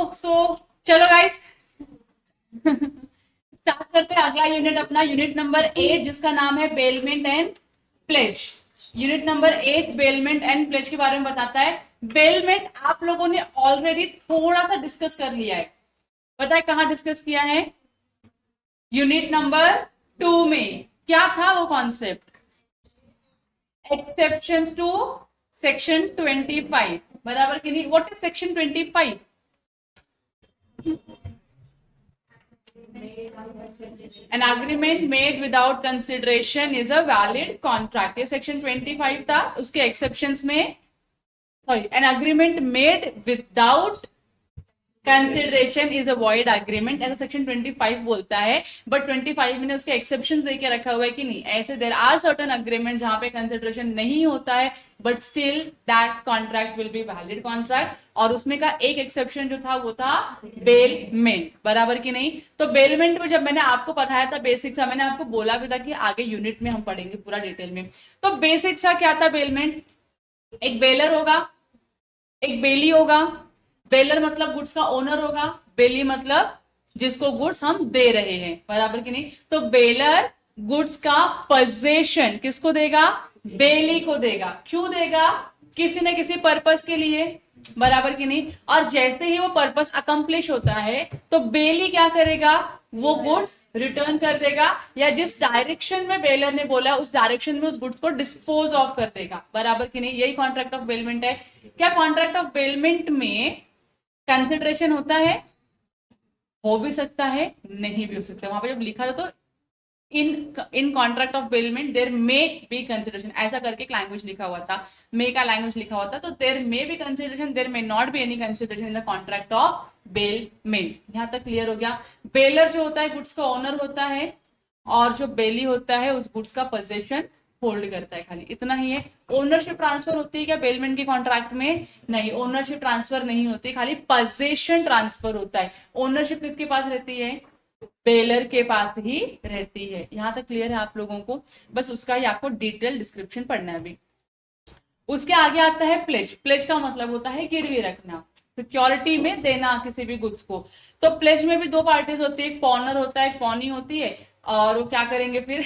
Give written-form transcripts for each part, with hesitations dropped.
चलो guys start करते हैं अगला यूनिट अपना, यूनिट नंबर 8 जिसका नाम है bailment and pledge. Unit number 8 bailment and pledge के बारे में बताता है। बेलमेंट आप लोगों ने ऑलरेडी थोड़ा सा डिस्कस कर लिया है, पता है कहां डिस्कस किया है? यूनिट नंबर 2 में। क्या था वो कॉन्सेप्ट? एक्सेप्शंस टू सेक्शन 25, बराबर कि नहीं? What is section 25? An agreement made without consideration is a valid contract। ये सेक्शन 25 था। उसके एक्सेप्शंस में, sorry, an agreement made without consideration is a void agreement, ऐसा सेक्शन 25 बोलता है। बट 25 में उसके एक्सेप्शंस देके रखा हुआ है कि नहीं, ऐसे देयर आर सर्टेन अग्रीमेंट जहां पे कंसिडरेशन नहीं होता है but still that contract will be valid contract. और उसमें का एक एक्सेप्शन जो था वो था बेलमेंट, बराबर कि नहीं? तो बेलमेंट में जब मैंने आपको पढ़ाया था बेसिक सा, मैंने आपको बोला भी था कि आगे यूनिट में हम पढ़ेंगे पूरा डिटेल में। तो बेसिक सा क्या था बेलमेंट? एक बेलर होगा, एक बेली होगा। बेलर मतलब गुड्स का ओनर होगा, बेली मतलब जिसको गुड्स हम दे रहे हैं, बराबर कि नहीं? तो बेलर गुड्स का पोजेशन किसको देगा? बेली को देगा। क्यों देगा? किसी न किसी पर्पस के लिए, बराबर कि नहीं? और जैसे ही वो पर्पस अकम्प्लिश होता है तो बेली क्या करेगा? वो गुड्स रिटर्न कर देगा, या जिस डायरेक्शन में बेलर ने बोला उस डायरेक्शन में उस गुड्स को डिस्पोज ऑफ कर देगा, बराबर कि नहीं? यही कॉन्ट्रैक्ट ऑफ बेलमेंट है। क्या कॉन्ट्रैक्ट ऑफ बेलमेंट में कंसिडरेशन होता है? हो भी सकता है, नहीं भी हो सकता। वहां पे जब लिखा था तो in contract of bailment there may be consideration, ऐसा करके एक लैंग्वेज लिखा हुआ था, मे का लैंग्वेज लिखा हुआ था। तो there may be consideration, there may not be any consideration in the contract of bailment. यहां तक क्लियर हो गया? बेलर जो होता है गुड्स का ओनर होता है, और जो बेली होता है उस गुड्स का पोजेशन होल्ड करता है, खाली इतना ही है। ओनरशिप ट्रांसफर होती है क्या बेलमेंट के कॉन्ट्रैक्ट में? नहीं, ओनरशिप ट्रांसफर नहीं होती, खाली पोजेशन ट्रांसफर होता है। ओनरशिप किसके पास रहती है? बेलर के पास ही रहती है। यहां तक क्लियर है आप लोगों को? बस उसका ही आपको डिटेल डिस्क्रिप्शन पढ़ना है अभी। उसके आगे आता है प्लेज। प्लेज का मतलब होता है गिरवी रखना, सिक्योरिटी में देना किसी भी गुड्स को। तो प्लेज में भी दो पार्टीज होती है, एक पॉनर होता है, एक पॉनी होती है। और वो क्या करेंगे फिर?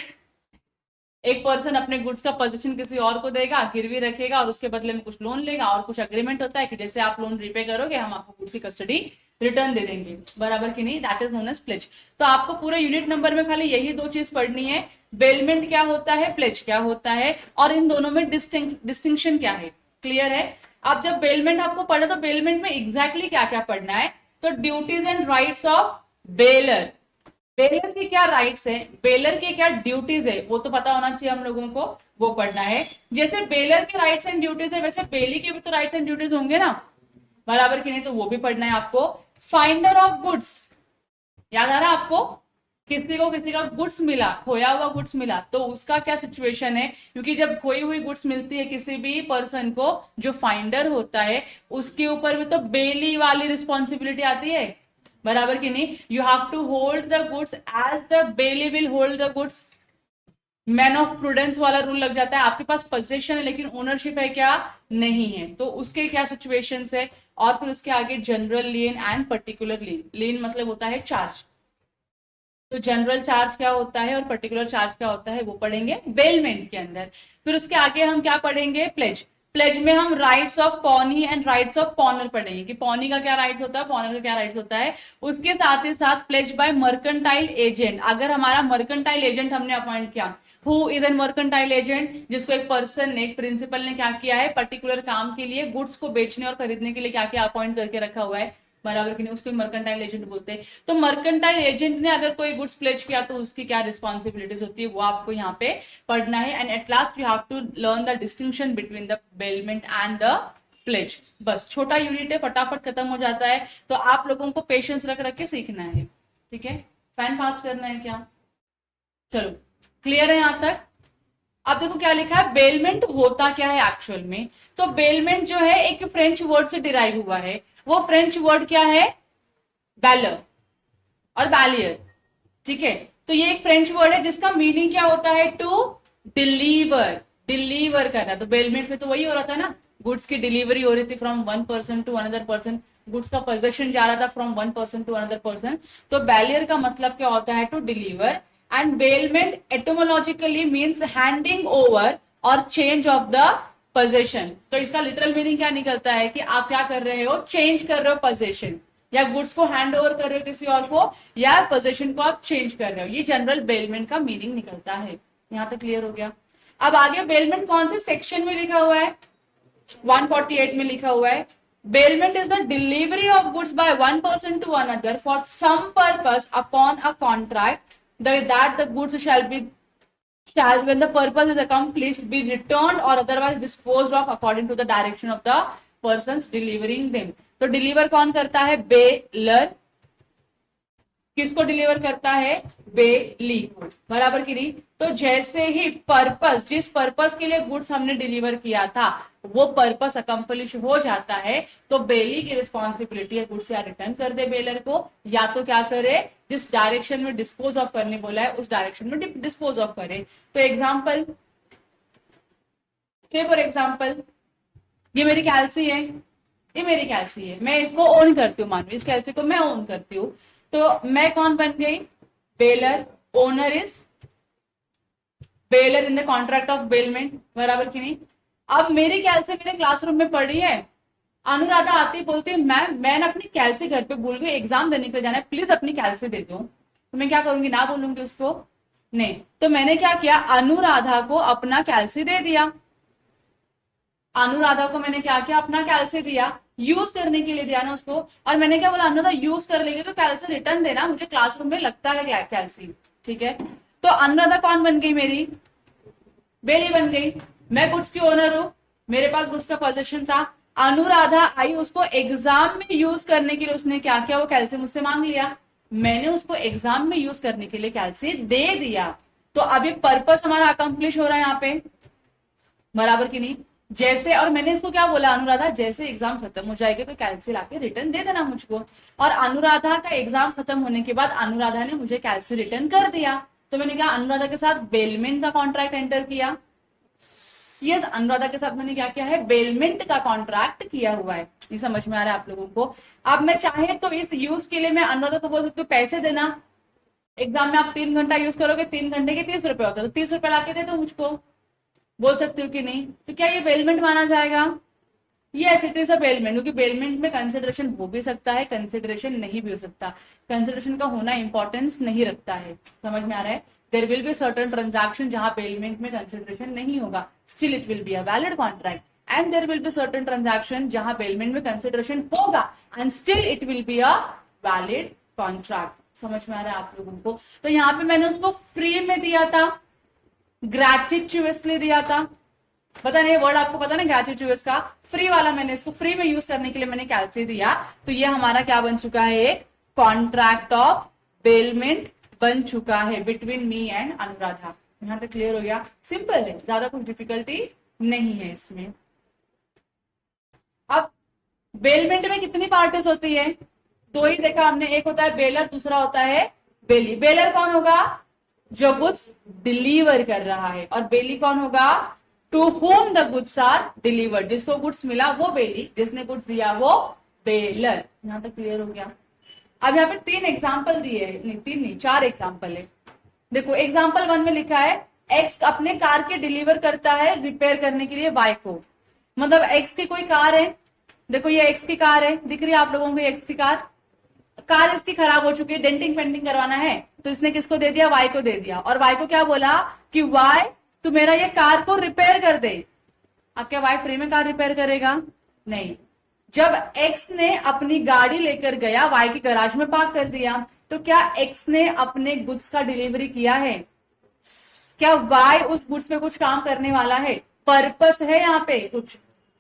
एक पर्सन अपने गुड्स का पोजीशन किसी और को देगा, गिरवी रखेगा, और उसके बदले में कुछ लोन लेगा, और कुछ अग्रीमेंट होता है कि जैसे आप लोन रीपे करोगे हम आपको गुड्स की कस्टडी रिटर्न दे देंगे, बराबर कि नहीं? That is known as pledge. तो आपको पूरे यूनिट नंबर में खाली यही दो चीज पढ़नी है, बेलमेंट क्या होता है, प्लेज क्या होता है, और इन दोनों में डिस्टिंक्शन क्या है। क्लियर है? आप जब बेलमेंट आपको पढ़ा तो बेलमेंट में एग्जैक्टली क्या क्या पढ़ना है? तो duties and rights of baler, baler के क्या राइट्स है, बेलर के क्या ड्यूटीज है, वो तो पता होना चाहिए हम लोगों को, वो पढ़ना है। जैसे बेलर के राइट्स एंड ड्यूटीज है, वैसे बेली के भी तो राइट्स एंड ड्यूटीज होंगे ना, बराबर कि नहीं? तो वो भी पढ़ना है आपको। फाइंडर ऑफ गुड्स, याद आ रहा है आपको? किसी का गुड्स मिला, खोया हुआ गुड्स मिला, तो उसका क्या सिचुएशन है? क्योंकि जब खोई हुई गुड्स मिलती है किसी भी पर्सन को, जो फाइंडर होता है उसके ऊपर भी तो बेली वाली रिस्पॉन्सिबिलिटी आती है, बराबर कि नहीं? You have to hold the goods as the bailee will hold the goods. Man of prudence वाला रूल लग जाता है। आपके पास पोजीशन है लेकिन ओनरशिप है क्या? नहीं है, तो उसके क्या सिचुएशंस है? और फिर उसके आगे जनरल लीन एंड पर्टिकुलर लीन। लीन मतलब होता है चार्ज, तो जनरल चार्ज क्या होता है और पर्टिकुलर चार्ज क्या होता है वो पढ़ेंगे बेलमेंट के अंदर। फिर उसके आगे हम क्या पढ़ेंगे? प्लेज। प्लेज में हम rights of pony and rights of पॉनर पढ़ेंगे कि पॉनी का क्या राइट्स होता है, पॉनर का क्या राइट्स होता है। उसके साथ ही साथ प्लेज बाय मर्केंटाइल एजेंट, अगर हमारा मर्केंटाइल एजेंट हमने अपॉइंट किया, who is an mercantile agent? जिसको एक पर्सन ने, एक प्रिंसिपल ने क्या किया है, पर्टिकुलर काम के लिए गुड्स को बेचने और खरीदने के लिए क्या क्या अपॉइंट करके रखा हुआ है, बराबर कि नहीं? उसको मर्केंटाइल एजेंट बोलते हैं। तो मर्केंटाइल एजेंट ने अगर कोई गुड्स प्लेज किया तो उसकी क्या रिस्पॉन्सिबिलिटीज होती है वो आपको यहाँ पे पढ़ना है। And at last you have to learn the distinction between the bailment and the pledge. बस छोटा यूनिट है, फटाफट खत्म हो जाता है, तो आप लोगों को पेशेंस रख रख के सीखना है, ठीक है? फैन पास करना है क्या? चलो, क्लियर है यहां तक? अब देखो क्या लिखा है, बेलमेंट होता क्या है एक्चुअल में। तो बेलमेंट जो है एक फ्रेंच वर्ड से डिराइव हुआ है। वो फ्रेंच वर्ड क्या है? बैलर और बैलियर, ठीक है? तो ये एक फ्रेंच वर्ड है जिसका मीनिंग क्या होता है? टू डिलीवर, डिलीवर करना। तो बेलमेंट में तो वही हो रहा था ना, गुड्स की डिलीवरी हो रही थी from one person to another person, goods का पोजेशन जा रहा था from one person to another person. तो बेलियर का मतलब क्या होता है? To deliver. And bailment etymologically means handing over और चेंज ऑफ द पोजेशन। तो इसका लिटरल मीनिंग क्या निकलता है कि आप क्या कर रहे हो? चेंज कर रहे हो पोजेशन, या गुड्स को हैंड ओवर कर रहे हो किसी और को, या पोजेशन को आप चेंज कर रहे हो। ये जनरल बेलमेंट का मीनिंग निकलता है। यहां तक क्लियर हो गया? अब आगे बेलमेंट कौन से सेक्शन में लिखा हुआ है? 148 में लिखा हुआ है, bailment is the delivery of goods by one person to another for some purpose upon a contract that the goods shall when the purpose is accomplished be returned or otherwise disposed of according to the direction of the persons delivering them। तो deliver कौन करता है? Baler. किसको deliver करता है? बेली को। बराबर की नहीं? तो जैसे ही पर्पस, जिस पर्पस के लिए गुड्स हमने डिलीवर किया था वो पर्पस अकम्प्लिश हो जाता है, तो बेली की रिस्पॉन्सिबिलिटी है गुड्स या रिटर्न कर दे बेलर को, या तो क्या करे? जिस डायरेक्शन में डिस्पोज ऑफ करने बोला है उस डायरेक्शन में डिस्पोज ऑफ करे। तो एग्जाम्पल, फॉर एग्जाम्पल, ये मेरी कैल्सी है, ये मेरी कैल्सी है, मैं इसको ओन करती हूँ, मानो इस कैल्सी को मैं ओन करती हूँ, तो मैं कौन बन गई? Baler. Owner is baler in the contract of bailment. बराबर की नहीं? अब मेरी कैल्सी मेरे क्लासरूम में पड़ी है, अनुराधा आती बोलती है मैं ना अपनी कैल्सी घर पे भूल गई, एग्जाम देने के लिए जाना है, प्लीज अपनी कैल्सी दे दो। तो मैं क्या करूंगी? ना बोलूंगी उसको? नहीं। तो मैंने क्या किया? अनुराधा को अपना कैल्सी दे दिया। अनुराधा को मैंने क्या किया? अपना कैल्सी दिया, यूज करने के लिए दिया ना उसको। और मैंने क्या बोला? अनुराधा यूज कर लेगी तो कैल्सी रिटर्न देना, मुझे क्लासरूम में लगता है कैल्सी। ठीक है? तो अनुराधा कौन बन गई? मेरी बेली बन गई। मैं गुड्स की ओनर हूं, मेरे पास गुड्स का पोजीशन था, अनुराधा आई, उसको एग्जाम में यूज करने के लिए उसने क्या किया? वो कैल्सी मुझसे मांग लिया, मैंने उसको एग्जाम में यूज करने के लिए कैल्सी दे दिया। तो अभी पर्पस हमारा अकम्प्लिश हो रहा है यहाँ पे। बराबर की नहीं? जैसे, और मैंने इसको क्या बोला? अनुराधा जैसे एग्जाम खत्म हो जाएगी तो कैल्सी लाके रिटर्न दे देना मुझको। और अनुराधा का एग्जाम खत्म होने के बाद अनुराधा ने मुझे कैल्सी रिटर्न कर दिया, तो मैंने क्या? अनुराधा के साथ बेलमेंट का कॉन्ट्रैक्ट एंटर किया। यस, अनुराधा के साथ मैंने क्या किया है? बेलमेंट का कॉन्ट्रैक्ट किया हुआ है। ये समझ में आ रहा है आप लोगों को? अब मैं चाहे तो इस यूज के लिए मैं अनुराधा को बोल सकती हूँ पैसे देना, एग्जाम में आप 3 घंटा यूज करोगे, 3 घंटे के 30 रुपए होता है, तो 30 रुपए लाके दे दो मुझको। बोल सकती हूँ कि नहीं? तो क्या ये बेलमेंट माना जाएगा? Yes, it is a bailment, क्योंकि बेलमेंट में कंसिडरेशन हो भी सकता है, कंसिडरेशन नहीं भी हो सकता। कंसिडरेशन का होना इंपॉर्टेंस नहीं रखता है। समझ में आ रहा है? There will be certain transaction जहां बेलमेंट में कंसिडरेशन नहीं होगा, still it will be a valid contract. And there will be certain transaction जहां बेलमेंट में कंसिडरेशन होगा and still it will be a valid contract. समझ में आ रहा है आप लोगों को? तो यहाँ पे मैंने उसको फ्री में दिया था, ग्रेटिट्यूअसली दिया था। पता नहीं वर्ड आपको पता ना ग्रेटिट्यूअस का? फ्री वाला मैंने इसको फ्री में यूज करने के लिए मैंने कैल्सी दिया, तो ये हमारा क्या बन चुका है? एक कॉन्ट्रैक्ट ऑफ बेलमेंट बन चुका है बिटवीन मी एंड अनुराधा। यहां तक क्लियर हो गया? सिंपल है, ज्यादा कुछ डिफिकल्टी नहीं है इसमें। अब बेलमेंट में कितनी पार्टीज होती है? दो ही देखा हमने, एक होता है बेलर, दूसरा होता है बेली। बेलर कौन होगा? जो गुड्स डिलीवर कर रहा है। और बेली कौन होगा? To whom the goods are delivered, जिसको गुड्स मिला वो बेली, जिसने गुड्स दिया वो बेलर। यहां तक क्लियर हो गया? अब यहाँ पे 3 एग्जाम्पल दिए हैं, नहीं 3 नहीं 4 एग्जाम्पल है। देखो एग्जाम्पल 1 में लिखा है एक्स अपने कार के डिलीवर करता है रिपेयर करने के लिए वाई को। मतलब एक्स की कोई कार है, देखो ये एक्स की कार है, दिख रही है आप लोगों को एक्स की कार इसकी खराब हो चुकी है, डेंटिंग पेंटिंग करवाना है, तो इसने किसको दे दिया? वाई को दे दिया। और वाई को क्या बोला कि वाई तू मेरा ये कार को रिपेयर कर दे। अब क्या वाई फ्री में कार रिपेयर करेगा? नहीं। जब एक्स ने अपनी गाड़ी लेकर गया, वाई की गैराज में पार्क कर दिया, तो क्या एक्स ने अपने गुड्स का डिलीवरी किया है? क्या वाई उस गुड्स पे कुछ काम करने वाला है? पर्पस है यहाँ पे कुछ,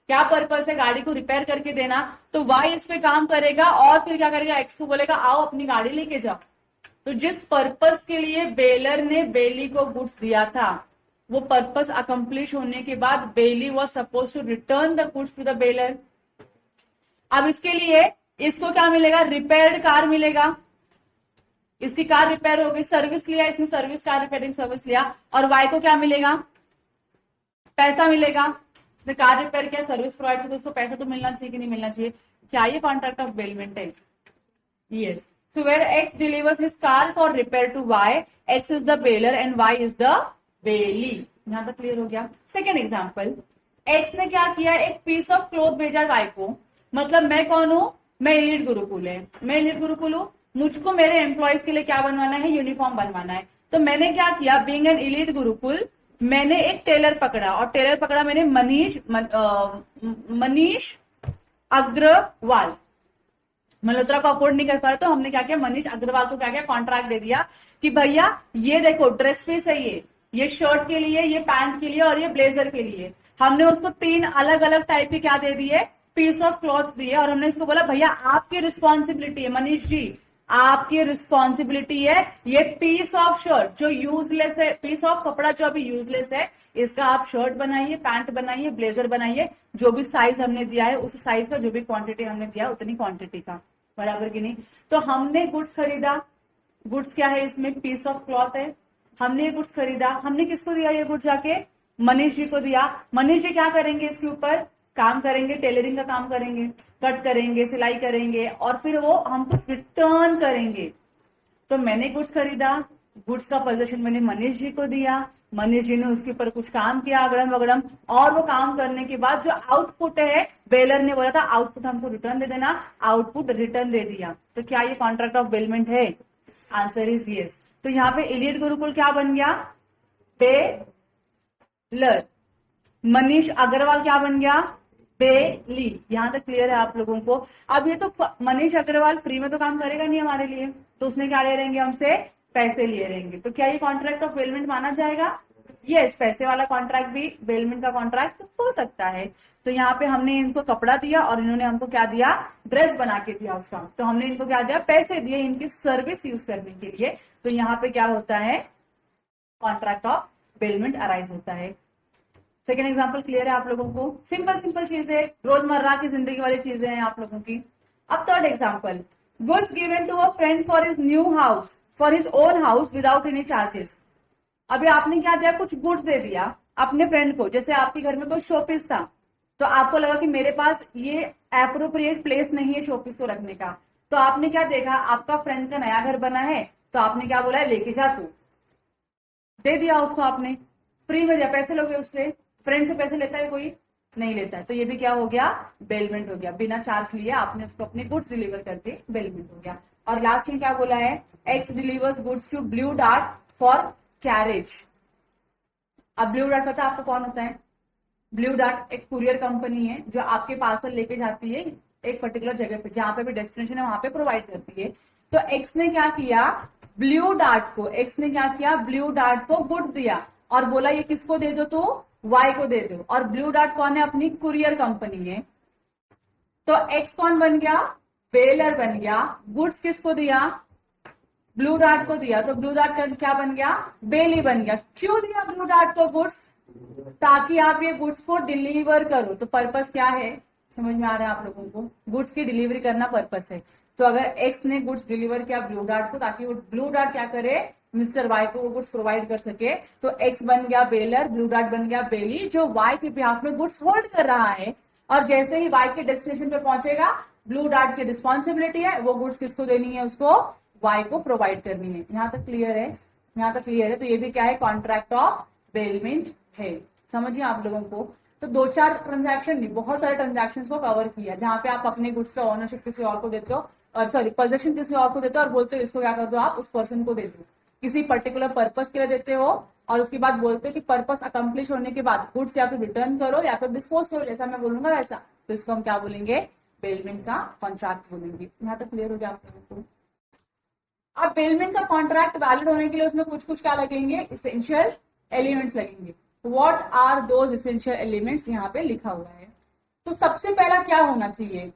क्या पर्पस है? गाड़ी को रिपेयर करके देना, तो वाई इस पे काम करेगा और फिर क्या करेगा? एक्स को बोलेगा आओ अपनी गाड़ी लेके जाओ। तो जिस पर्पस के लिए बेलर ने बेली को गुड्स दिया था, वो पर्पस अकम्प्लिश होने के बाद bailee was suppose to return the goods to the bailor. अब इसके लिए इसको क्या मिलेगा? रिपेयर्ड कार मिलेगा। इसकी कार रिपेयर हो गई, सर्विस लिया इसने, सर्विस कार रिपेयरिंग सर्विस लिया, और वाई को क्या मिलेगा? पैसा मिलेगा। उसने कार रिपेयर किया, सर्विस प्रोवाइड की, तो उसको पैसा तो मिलना चाहिए कि नहीं मिलना चाहिए? क्या ये कॉन्ट्रैक्ट ऑफ बेलमेंट है? Yes. So where X delivers his car for repair to Y, X is the baler and Y is the bailey. यहां तक क्लियर हो गया? सेकेंड एग्जाम्पल, X ने क्या किया, एक पीस ऑफ क्लोथ भेजा Y को. मतलब मैं कौन हूं? मैं एलीट गुरुकुल है, मैं एलीट गुरुकुल हूं, मुझको मेरे एम्प्लॉयज के लिए क्या बनवाना है? यूनिफॉर्म बनवाना है. तो मैंने क्या किया, बीइंग एन एलीट गुरुकुल, मैंने एक टेलर पकड़ा, और टेलर पकड़ा मैंने मनीष अग्रवाल. मल्होत्रा को अफोर्ड नहीं कर पा रहे, तो हमने क्या किया, मनीष अग्रवाल को क्या किया, कॉन्ट्रैक्ट दे दिया कि भैया ये देखो ड्रेस पीस है, ये शर्ट के लिए, ये पैंट के लिए और ये ब्लेजर के लिए. हमने उसको 3 अलग अलग टाइप के क्या दे दिए, पीस ऑफ क्लॉथ दिए, और हमने इसको बोला भैया आपकी रिस्पॉन्सिबिलिटी है, मनीष जी आपकी रिस्पॉन्सिबिलिटी है, ये पीस ऑफ शर्ट जो यूजलेस है, पीस ऑफ कपड़ा जो अभी यूजलेस है, इसका आप शर्ट बनाइए, पैंट बनाइए, ब्लेजर बनाइए, जो भी साइज हमने दिया है उस साइज का, जो भी क्वांटिटी हमने दिया उतनी क्वांटिटी का, बराबर कि नहीं? तो हमने गुड्स खरीदा, गुड्स क्या है इसमें, पीस ऑफ क्लॉथ है, हमने ये गुड्स खरीदा, हमने किसको दिया ये गुड्स, जाके मनीष जी को दिया. मनीष जी क्या करेंगे, इसके ऊपर काम करेंगे, टेलरिंग का काम करेंगे, कट करेंगे, सिलाई करेंगे, और फिर वो हमको रिटर्न करेंगे. तो मैंने गुड्स खरीदा, गुड्स का पोजीशन मैंने मनीष जी को दिया, मनीष जी ने उसके ऊपर कुछ काम किया अगड़म वगड़म, और वो काम करने के बाद जो आउटपुट है, बेलर ने बोला था आउटपुट हमको रिटर्न दे देना, आउटपुट रिटर्न दे दिया. तो क्या ये कॉन्ट्रैक्ट ऑफ बेलमेंट है? Answer is yes. तो यहाँ पे एलियट गुरुकुल क्या बन गया, बेलर. मनीष अग्रवाल क्या बन गया, बेली. यहां तक क्लियर है आप लोगों को? अब ये तो मनीष अग्रवाल फ्री में तो काम करेगा नहीं हमारे लिए, तो उसने क्या ले रहेंगे, हमसे पैसे लिए रहेंगे. तो क्या ये कॉन्ट्रैक्ट ऑफ बेलमेंट माना जाएगा? यस, पैसे वाला कॉन्ट्रैक्ट भी बेलमेंट का कॉन्ट्रैक्ट हो सकता है. तो यहाँ पे हमने इनको कपड़ा दिया और इन्होंने हमको क्या दिया, ड्रेस बना के दिया उसका. तो हमने इनको क्या दिया, पैसे दिए इनकी सर्विस यूज करने के लिए. तो यहाँ पे क्या होता है, कॉन्ट्रैक्ट ऑफ बेलमेंट अराइज होता है. सेकेंड एग्जाम्पल क्लियर है आप लोगों को? सिंपल सिंपल चीजें, रोजमर्रा की जिंदगी वाली चीजें हैं आप लोगों की. अब third example, goods given to a friend for his new house, for his own house without any charges. अभी आपने क्या दिया, कुछ गुड्स दे दिया अपने फ्रेंड को. जैसे आपके घर में कोई शोपीस था, तो आपको लगा कि मेरे पास ये एप्रोप्रिएट प्लेस नहीं है शोपीस को रखने का. तो आपने क्या देखा, आपका फ्रेंड का नया घर बना है, तो आपने क्या बोला, लेके जा तू. दे दिया उसको आपने, फ्री में दिया. पैसे लोगे उससे? फ्रेंड से पैसे लेता है कोई? नहीं लेता है. तो ये भी क्या हो गया, बेलमेंट हो गया. बिना चार्ज लिए आपने उसको अपने गुड्स डिलीवर करके बेलमेंट हो गया. और लास्ट में क्या बोला है, X delivers goods to Blue Dart for carriage. अब ब्लू डार्ट पता आपको कौन होता है? ब्लू डार्ट एक कुरियर कंपनी है जो आपके पार्सल लेके जाती है एक पर्टिकुलर जगह पे, जहां पे भी डेस्टिनेशन है वहां पे प्रोवाइड करती है. तो एक्स ने क्या किया, ब्लू डार्ट को, एक्स ने क्या किया, ब्लू डार्ट को गुड्स दिया और बोला ये किसको दे दो, तो वाई को दे दो. और ब्लू डार्ट कौन है, अपनी कुरियर कंपनी है. तो एक्स कौन बन गया, बेलर बन गया. गुड्स किसको दिया, ब्लू डार्ट को दिया. तो ब्लू डार्ट क्या बन गया, बेली बन गया. क्यों दिया ब्लू डार्ट को गुड्स? ताकि आप ये गुड्स को डिलीवर करो. तो पर्पस क्या है, समझ में आ रहा है आप लोगों को? गुड्स की डिलीवरी करना पर्पस है. तो अगर एक्स ने गुड्स डिलीवर किया ब्लू डार्ट को, ताकि वो ब्लू डार्ट क्या करे, मिस्टर वाई को वो गुड्स प्रोवाइड कर सके, तो एक्स बन गया बेलर, ब्लू डार्ट बन गया बेली, जो वाई के बिहाफ में गुड्स होल्ड कर रहा है. और जैसे ही वाई के डेस्टिनेशन पे पहुंचेगा, ब्लू डार्ट की रिस्पॉन्सिबिलिटी है, वो गुड्स किसको देनी है, उसको वाई को प्रोवाइड करनी है. यहां तक क्लियर है? यहां तक क्लियर है? तो ये भी क्या है, कॉन्ट्रैक्ट ऑफ बेलमेंट है. समझिए आप लोगों को. तो 2-4 ट्रांजैक्शन नहीं, बहुत सारे ट्रांजैक्शन को कवर किया, जहां पे आप अपने गुड्स का ओनरशिप किसी और को देते हो, और सॉरी पोजेशन किसी और को देते हो, और बोलते हो इसको क्या कर दो, आप उस पर्सन को दे दो, किसी पर्टिकुलर पर्पस के लिए देते हो. और उसके बाद बोलते हो कि पर्पस अकम्प्लिश होने के बाद गुड्स या तो रिटर्न करो या तो डिस्पोज करो, जैसा मैं बोलूंगा वैसा. तो इसको हम क्या बोलेंगे, बेलमेंट का कॉन्ट्रैक्ट बोलेंगे. यहाँ तक क्लियर हो गया आप लोगों को? अब बेलमेंट का कॉन्ट्रैक्ट वैलिड होने के लिए उसमें कुछ कुछ क्या लगेंगे, इसेंशियल एलिमेंट्स लगेंगे. What are those essential elements, यहाँ पे लिखा हुआ है. तो सबसे पहला क्या होना चाहिए,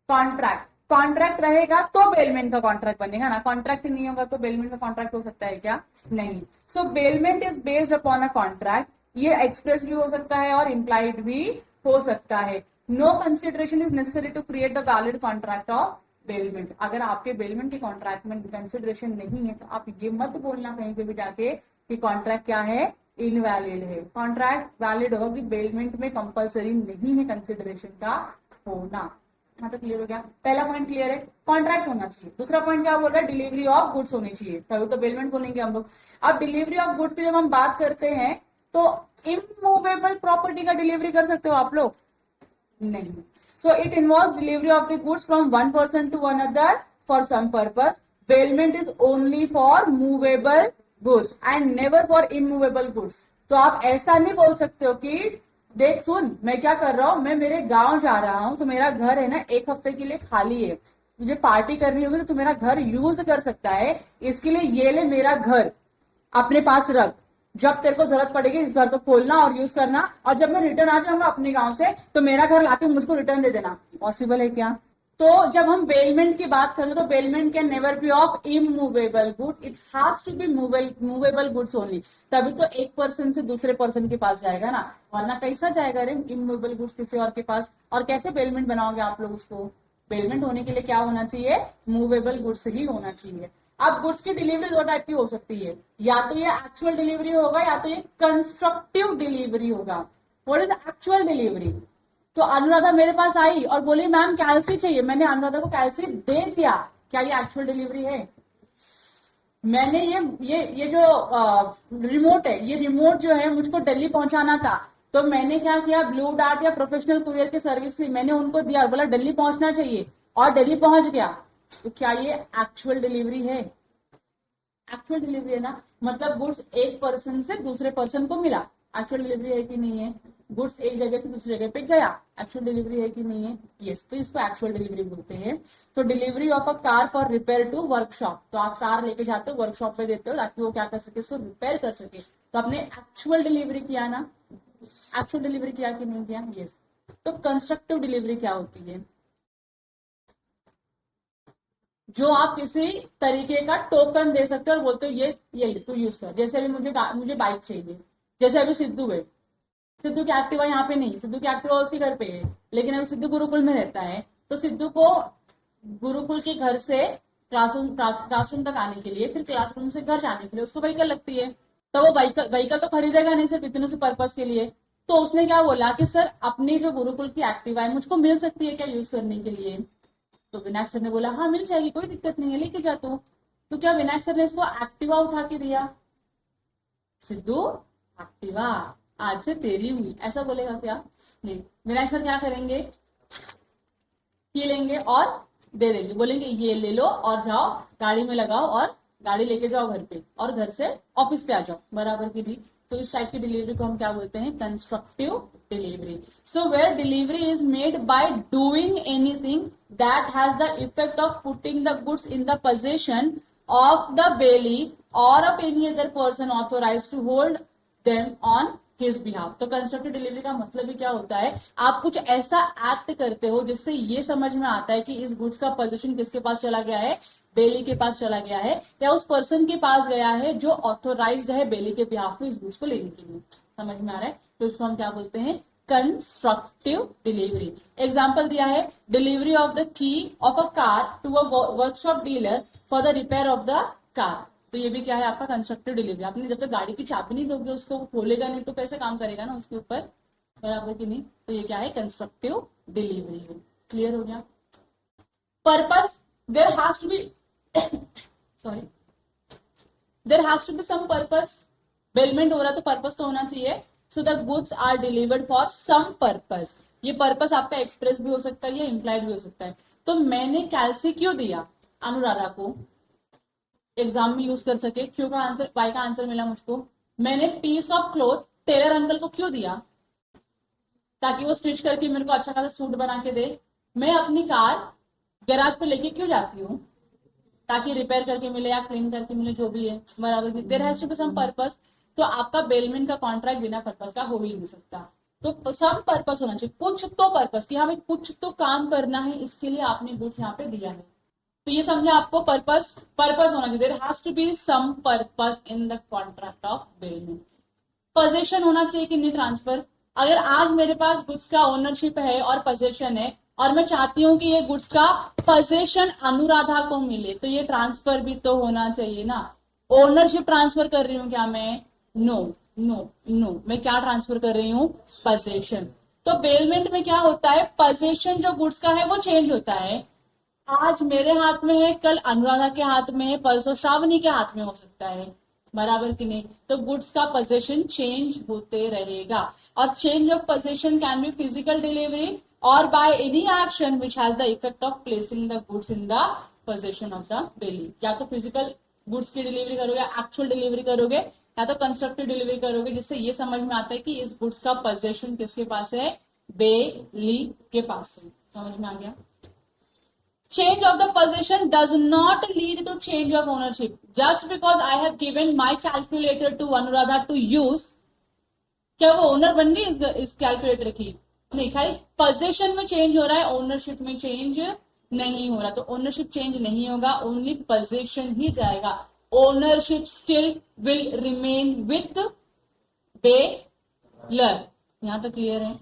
कॉन्ट्रैक्ट. कॉन्ट्रैक्ट रहेगा तो बेलमेंट का कॉन्ट्रैक्ट बनेगा ना. कॉन्ट्रैक्ट नहीं होगा तो बेलमेंट का कॉन्ट्रैक्ट हो सकता है क्या? नहीं. So bailment is based upon a contract. ये एक्सप्रेस भी हो सकता है और इंप्लाइड भी हो सकता है. No consideration is necessary to create the valid contract of bailment. अगर आपके बेलमेंट के कॉन्ट्रैक्ट में कंसिडरेशन नहीं है तो आप ये मत बोलना कहीं पे भी जाके कि कॉन्ट्रैक्ट क्या है, इनवैलिड है। कॉन्ट्रैक्ट वैलिड होगा कि बेलमेंट में कंपलसरी नहीं है कंसिडरेशन का होना। हाँ तो क्लियर हो गया, पहला पॉइंट क्लियर है, कॉन्ट्रैक्ट होना चाहिए। दूसरा पॉइंट क्या बोल रहा है, डिलीवरी ऑफ गुड्स होनी चाहिए, तभी तो बेलमेंट बोलेंगे हम लोग। अब डिलीवरी ऑफ गुड्स की जब हम बात करते हैं तो इमूवेबल प्रॉपर्टी का डिलीवरी कर सकते हो आप लोग? नहीं। So it involve delivery of the goods from one person to another for some purpose. Bailment is only for movable goods and never for immovable goods. तो आप ऐसा नहीं बोल सकते हो कि देख सुन मैं क्या कर रहा हूं, मैं मेरे गांव जा रहा हूं तो मेरा घर है ना 1 हफ्ते के लिए खाली है, तुझे पार्टी करनी होगी तो तू मेरा घर यूज कर सकता है, इसके लिए ये ले मेरा घर अपने पास रख, जब तेरे को जरूरत पड़ेगी इस घर को खोलना और यूज करना, और जब मैं रिटर्न आ जाऊंगा अपने गांव से तो मेरा घर लाके मुझको रिटर्न दे देना। पॉसिबल है क्या? तो जब हम बेलमेंट की बात करें तो bailment can never be of immovable good, it has to be movable goods only. तभी तो एक पर्सन से दूसरे पर्सन के पास जाएगा ना, वरना कैसा जाएगा रे इमूवेबल गुड्स किसी और के पास? और कैसे बेलमेंट बनाओगे आप लोग उसको? बेलमेंट होने के लिए क्या होना चाहिए, मूवेबल गुड्स ही होना चाहिए। अब गुड्स की डिलीवरी दो टाइप की हो सकती है, या तो ये एक्चुअल डिलीवरी होगा या तो ये कंस्ट्रक्टिव डिलीवरी होगा। What is actual delivery? तो अनुराधा मेरे पास आई और बोली मैम कैल्सी चाहिए, मैंने अनुराधा को कैल्सी दे दिया, क्या ये एक्चुअल डिलीवरी है? मैंने ये जो रिमोट है, ये रिमोट जो है मुझको दिल्ली पहुंचाना था, तो मैंने क्या किया, ब्लू डार्ट या प्रोफेशनल कुरियर की सर्विस थी, मैंने उनको दिया और बोला दिल्ली पहुंचना चाहिए, और दिल्ली पहुंच गया। तो क्या ये एक्चुअल डिलीवरी है? एक्चुअल डिलीवरी है ना, मतलब गुड्स एक पर्सन से दूसरे पर्सन को मिला, एक्चुअल डिलीवरी है कि नहीं है? गुड्स एक जगह से दूसरी जगह पे गया, एक्चुअल डिलीवरी है कि नहीं है? यस, तो इसको एक्चुअल डिलीवरी बोलते हैं। तो delivery of a car for repair to workshop, तो आप कार लेके जाते हो वर्कशॉप पे देते हो ताकि वो क्या कर सके, इसको रिपेयर कर सके, तो आपने एक्चुअल डिलीवरी किया ना? एक्चुअल डिलीवरी किया कि नहीं किया? यस। तो कंस्ट्रक्टिव डिलीवरी क्या होती है? जो आप किसी तरीके का टोकन दे सकते हो और बोलते हो ये तू यूज कर। जैसे अभी मुझे बाइक चाहिए, जैसे अभी सिद्धू है, सिद्धू की एक्टिवा यहाँ पे नहीं, सिद्धू की एक्टिवा उसके घर पे है, लेकिन अभी सिद्धू गुरुकुल में रहता है, तो सिद्धू को गुरुकुल के घर से क्लासरूम तक आने के लिए, फिर क्लासरूम से घर जाने के लिए उसको व्हीकल लगती है, तो वो व्हीकल तो खरीदेगा नहीं सिर्फ इतने से पर्पज के लिए। तो उसने क्या बोला कि सर अपनी जो गुरुकुल की एक्टिवा है मुझको मिल सकती है क्या यूज करने के लिए? तो विनायक सर ने बोला हाँ मिल जाएगी, कोई दिक्कत नहीं है, लेके जा तो क्या विनायक सर ने इसको एक्टिवा उठा के दिया, सिद्धू एक्टिवा आज से तेरी हुई, ऐसा बोलेगा क्या? नहीं, विनायक सर क्या करेंगे, की लेंगे और दे देंगे, बोलेंगे ये ले लो और जाओ गाड़ी में लगाओ और गाड़ी लेके जाओ घर पे, और घर से ऑफिस पे आ जाओ, बराबर की नहीं? तो इस टाइप की डिलीवरी को हम क्या बोलते हैं, constructive delivery. So where delivery is made by doing anything that has the effect of putting the goods in the possession of the bailey or of any other person authorized to hold them on his behalf। तो constructive delivery का मतलब भी क्या होता है, आप कुछ ऐसा एक्ट करते हो जिससे ये समझ में आता है कि इस गुड्स का पोजीशन किसके पास चला गया है, बेली के पास चला गया है, या उस पर्सन के पास गया है जो ऑथोराइज्ड है बेली के बिहाफ में इस गुड्स को लेने के लिए। समझ में आ रहा है? तो इसको हम क्या बोलते हैं, कंस्ट्रक्टिव डिलीवरी। एग्जाम्पल दिया है, delivery of the key of a car to a workshop dealer for the repair of the car. तो ये भी क्या है आपका कंस्ट्रक्टिव डिलीवरी। आपने जब तक गाड़ी की चाबी नहीं दोगे उसको, खोलेगा नहीं तो कैसे काम करेगा ना उसके ऊपर, बराबर की नहीं? तो ये क्या है, कंस्ट्रक्टिव डिलीवरी है। क्लियर हो गया? Purpose, there has to be sorry there has to be some purpose. Bailment हो रहा तो पर्पस तो होना चाहिए। So the goods are delivered for some purpose. ये पर्पस आपका एक्सप्रेस भी हो सकता है या इंप्लाइड भी हो सकता है। तो मैंने कैल्सी क्यों दिया अनुराधा को, एग्जाम में यूज कर सके, क्यों का आंसर, वाई का आंसर मिला मुझको। मैंने piece of cloth tailor uncle को क्यों दिया, ताकि वो स्टिच करके मेरे को अच्छा खासा सूट बना के दे। मैं अपनी कार गैराज पे लेके क्यों जाती हूँ, ताकि रिपेयर करके मिले या क्लीन करके मिले, जो भी है, बराबर की। There has to be some purpose. तो आपका बेलमेंट का कॉन्ट्रैक्ट बिना पर्पस का हो ही नहीं सकता। तो सम पर्पस होना चाहिए, कुछ तो पर्पस कि हमें कुछ तो काम करना है, इसके लिए आपने गुड्स यहाँ पे दिया है। तो ये समझे आपको, पर्पस होना चाहिए। There has to be some purpose in the contract of bailment. Possession होना चाहिए कि नहीं, ट्रांसफर। अगर आज मेरे पास गुड्स का ओनरशिप है और पोजेशन है और मैं चाहती हूँ कि ये गुड्स का पोजेशन अनुराधा को मिले, तो ये ट्रांसफर भी तो होना चाहिए ना। ओनरशिप ट्रांसफर कर रही हूँ क्या मैं? नो। नो नो, मैं क्या ट्रांसफर कर रही हूँ? पोजेशन। तो बेलमेंट में क्या होता है, पोजेशन जो गुड्स का है वो चेंज होता है। आज मेरे हाथ में है, कल अनुराधा के हाथ में है, परसों श्रावणी के हाथ में हो सकता है, बराबर कि नहीं? तो गुड्स का पोजेशन चेंज होते रहेगा। और change of possession can be physical delivery और by any action which has the effect of placing the goods in the possession of the bailee. या तो फिजिकल गुड्स की डिलीवरी करोगे, एक्चुअल डिलीवरी करोगे, या तो कंस्ट्रक्टिव डिलीवरी करोगे, जिससे ये समझ में आता है कि इस गुड्स का पोजेशन किसके पास है? बेली के पास है। समझ में आ गया? Change of the possession does not lead to change of ownership. Just because I have given my calculator to Anuradha to use, क्या वो ओनर बन गई इस कैलकुलेटर की? नहीं, खाली पोजेशन में चेंज हो रहा है, ओनरशिप में चेंज नहीं हो रहा। तो ओनरशिप चेंज नहीं होगा, ओनली पोजेशन ही जाएगा। Ownership still will remain with baler. यहां तक क्लियर है?